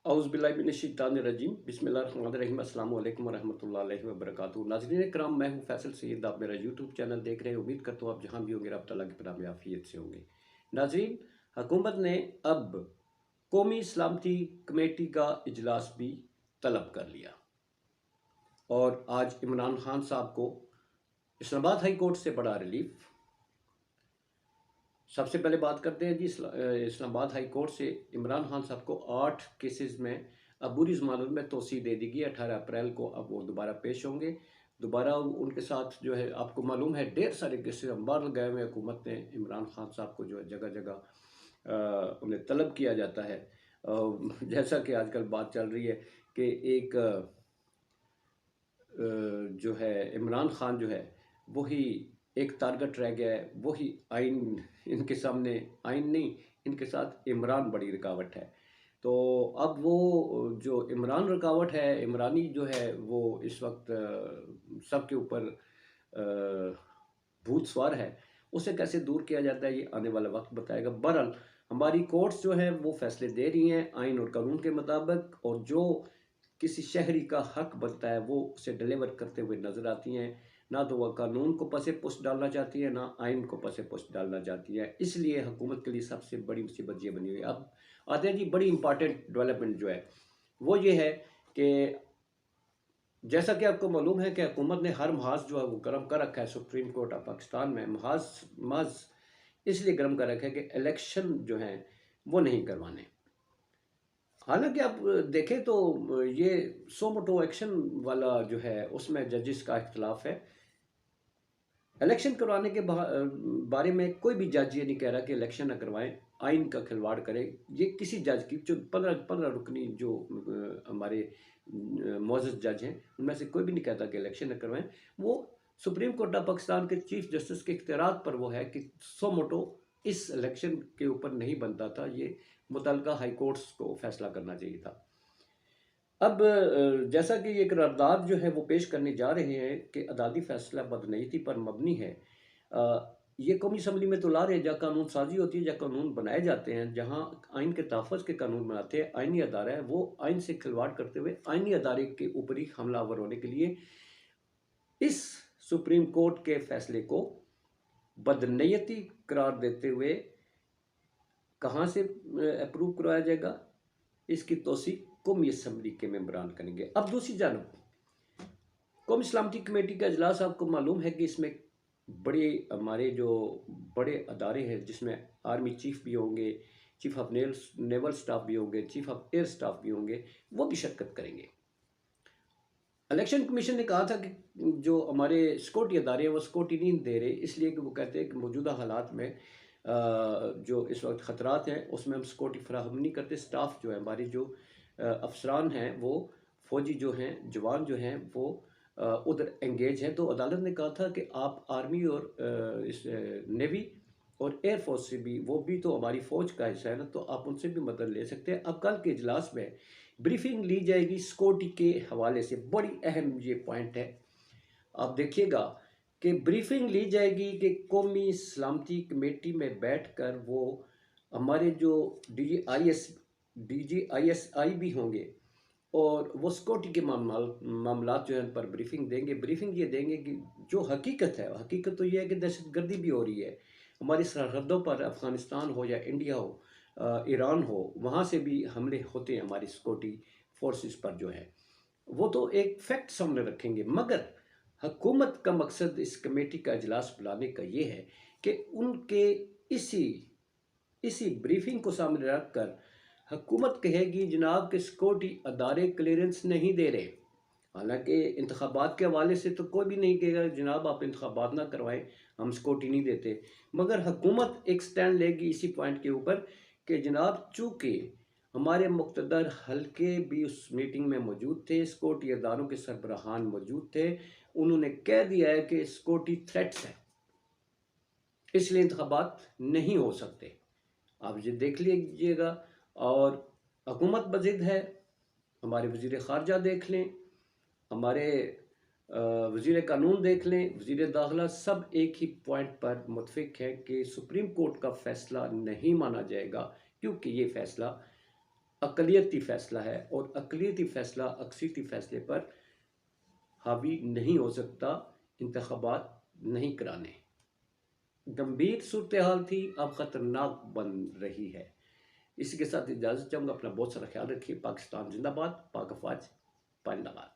औज़ुबिल्लाहिमिनश्शैतानिर्रजीम बिस्मिल्लाहिर्रहमानिर्रहीम अस्सलाम वालेकुम वरहमतुल्लाहि वबरकातुहू। नाज़रीन किराम, मैं हूँ फैसल सैयद। आप मेरा यूट्यूब चैनल देख रहे हैं। उम्मीद करता हूँ आप जहाँ भी होंगे रब तआला की पनाह में आफियत से होंगे। नाज़रीन, हुकूमत ने अब कौमी सलामती कमेटी का इजलास भी तलब कर लिया और आज इमरान खान साहब को इस्लामाबाद हाई कोर्ट से बड़ा रिलीफ। सबसे पहले बात करते हैं जी, इस्लामाबाद हाई कोर्ट से इमरान खान साहब को 8 केसेस में अब बुरी ज़मानत में तोसी दे दी गई। 18 अप्रैल को अब वो दोबारा पेश होंगे। दोबारा उनके साथ जो है, आपको मालूम है, ढेर सारे केसेस अंबार लगाए हुए हुकूमत ने इमरान खान साहब को जो है जगह जगह उन्हें तलब किया जाता है। जैसा कि आजकल बात चल रही है कि एक जो है इमरान खान जो है वही एक टारगेट रह गया है, वही आइन इनके सामने, आइन नहीं, इनके साथ इमरान बड़ी रुकावट है। तो अब वो जो इमरान रुकावट है, इमरानी जो है वो इस वक्त सबके ऊपर भूत सवार है। उसे कैसे दूर किया जाता है ये आने वाला वक्त बताएगा। बहरहाल हमारी कोर्ट्स जो है वो फैसले दे रही हैं आइन और कानून के मुताबिक, और जो किसी शहरी का हक बनता है वो उसे डिलीवर करते हुए नजर आती हैं। ना तो वह कानून को पसे पुष्ट डालना चाहती है, ना आइन को पसे पुष्ट डालना चाहती है। इसलिए हुकूमत के लिए सबसे बड़ी मुसीबत ये बनी हुई है। अब आते हैं जी, बड़ी इंपॉर्टेंट डेवलपमेंट जो है वो ये है कि जैसा कि आपको मालूम है कि हुकूमत ने हर महाज जो है वो गर्म कर रखा है सुप्रीम कोर्ट ऑफ पाकिस्तान में। महाज इसलिए गर्म कर रखा है कि इलेक्शन जो हैं वो नहीं करवाने। हालांकि आप देखें तो ये सो मोटो एक्शन वाला जो है उसमें जजिस का इख्तलाफ है। इलेक्शन करवाने के बारे में कोई भी जज ये नहीं कह रहा कि इलेक्शन ना करवाएं, आइन का खिलवाड़ करें। ये किसी जज की जो 15 रुकनी जो हमारे मोअज़्ज़ज़ जज हैं उनमें से कोई भी नहीं कहता कि इलेक्शन ना करवाएं। वो सुप्रीम कोर्ट ऑफ पाकिस्तान के चीफ जस्टिस के इख्तियारात पर वो है कि सो मोटो इस इलेक्शन के ऊपर नहीं बनता था, ये मुतल्लिका हाई कोर्ट्स को फैसला करना चाहिए था। अब जैसा कि ये करारदाद जो है वो पेश करने जा रहे हैं कि अदालती फैसला बदनीयती पर मबनी है। ये कौमी असम्बली में तो ला रहे हैं जहाँ कानून साजी होती है, जहाँ कानून बनाए जाते हैं, जहाँ आइन के तहफ़्फ़ुज़ के कानून बनाते हैं, आइनी अदारा है, वो आइन से खिलवाड़ करते हुए आइनी अदारे के ऊपर ही हमलावर होने के लिए इस सुप्रीम कोर्ट के फैसले को बदनीयती करार देते हुए कहाँ से अप्रूव करवाया जाएगा, इसकी तौसीक कौमी असम्बली के मेंबरान करेंगे। अब दूसरी जानब कौमी सलामती कमेटी का इजलास, आपको मालूम है कि इसमें बड़े हमारे जो बड़े अदारे हैं जिसमें आर्मी चीफ भी होंगे, चीफ ऑफ नेवल स्टाफ भी होंगे, चीफ ऑफ एयर स्टाफ भी होंगे, वो भी शिरकत करेंगे। इलेक्शन कमीशन ने कहा था कि जो हमारे सिक्योरिटी अदारे हैं वो सिक्योरिटी नहीं दे रहे, इसलिए कि वो कहते हैं कि मौजूदा हालात में जो इस वक्त ख़तरात हैं उसमें हम सिक्योरिटी फराहम नहीं करते। स्टाफ जो है, हमारी जो अफसरान हैं, वो फ़ौजी जो हैं, जवान जो हैं, वो उधर एंगेज हैं। तो अदालत ने कहा था कि आप आर्मी और इस नेवी और एयरफोर्स से भी, वो भी तो हमारी फ़ौज का हिस्सा है ना, तो आप उनसे भी मदद ले सकते हैं। अब कल के इजलास में ब्रीफिंग ली जाएगी सिक्योरिटी के हवाले से। बड़ी अहम ये पॉइंट है, आप देखिएगा कि ब्रीफिंग ली जाएगी कि कौमी सलामती कमेटी में बैठकर वो हमारे जो DGISI भी होंगे और वो सिक्योरिटी के मामलात जो है उन पर ब्रीफिंग देंगे। ब्रीफिंग ये देंगे कि जो हकीकत है, हकीकत तो ये है कि दहशत गर्दी भी हो रही है हमारी सरहदों पर, अफ़गानिस्तान हो या इंडिया हो, ईरान हो, वहाँ से भी हमले होते हैं हमारी सिक्योरिटी फोर्सेस पर जो है, वो तो एक फैक्ट सामने रखेंगे। मगर हुकूमत का मकसद इस कमेटी का इजलास बुलाने का ये है कि उनके इसी इसी ब्रीफिंग को सामने रखकर हुकूमत कहेगी जनाब के सिक्योरिटी अदारे क्लियरेंस नहीं दे रहे। हालांकि इंतखाबात के हवाले से तो कोई भी नहीं कहेगा जनाब आप इंतखाबात ना करवाएं, हम सिक्योरिटी नहीं देते। मगर हुकूमत एक स्टैंड लेगी इसी पॉइंट के ऊपर कि जनाब चूँकि हमारे मुक़्तदर हल्के भी उस मीटिंग में मौजूद थे, सिक्योरिटी अदारों के सरबराहान मौजूद थे, उन्होंने कह दिया है कि सिक्योरिटी थ्रेट्स है, इसलिए इंतखाबात नहीं हो सकते। आप ये देख लीजिएगा। और हुकूमत बज़िद है, हमारे वज़ीर ख़ारजा देख लें, हमारे वज़ीर कानून देख लें, वज़ीर दाखिला, सब एक ही पॉइंट पर मुत्तफ़िक़ हैं कि सुप्रीम कोर्ट का फ़ैसला नहीं माना जाएगा, क्योंकि ये फ़ैसला अक़लियती फ़ैसला है और अक़लियती फ़ैसला अक्सरियती फ़ैसले पर हावी नहीं हो सकता इंतख़ाबात नहीं कराने। गंभीर सूरत हाल थी, अब ख़तरनाक बन रही है। इसी के साथ इजाज़त चाहूँगा। अपना बहुत सारा ख्याल रखिए। पाकिस्तान जिंदाबाद, पाक अफ़वाज, पाइंदाबाद।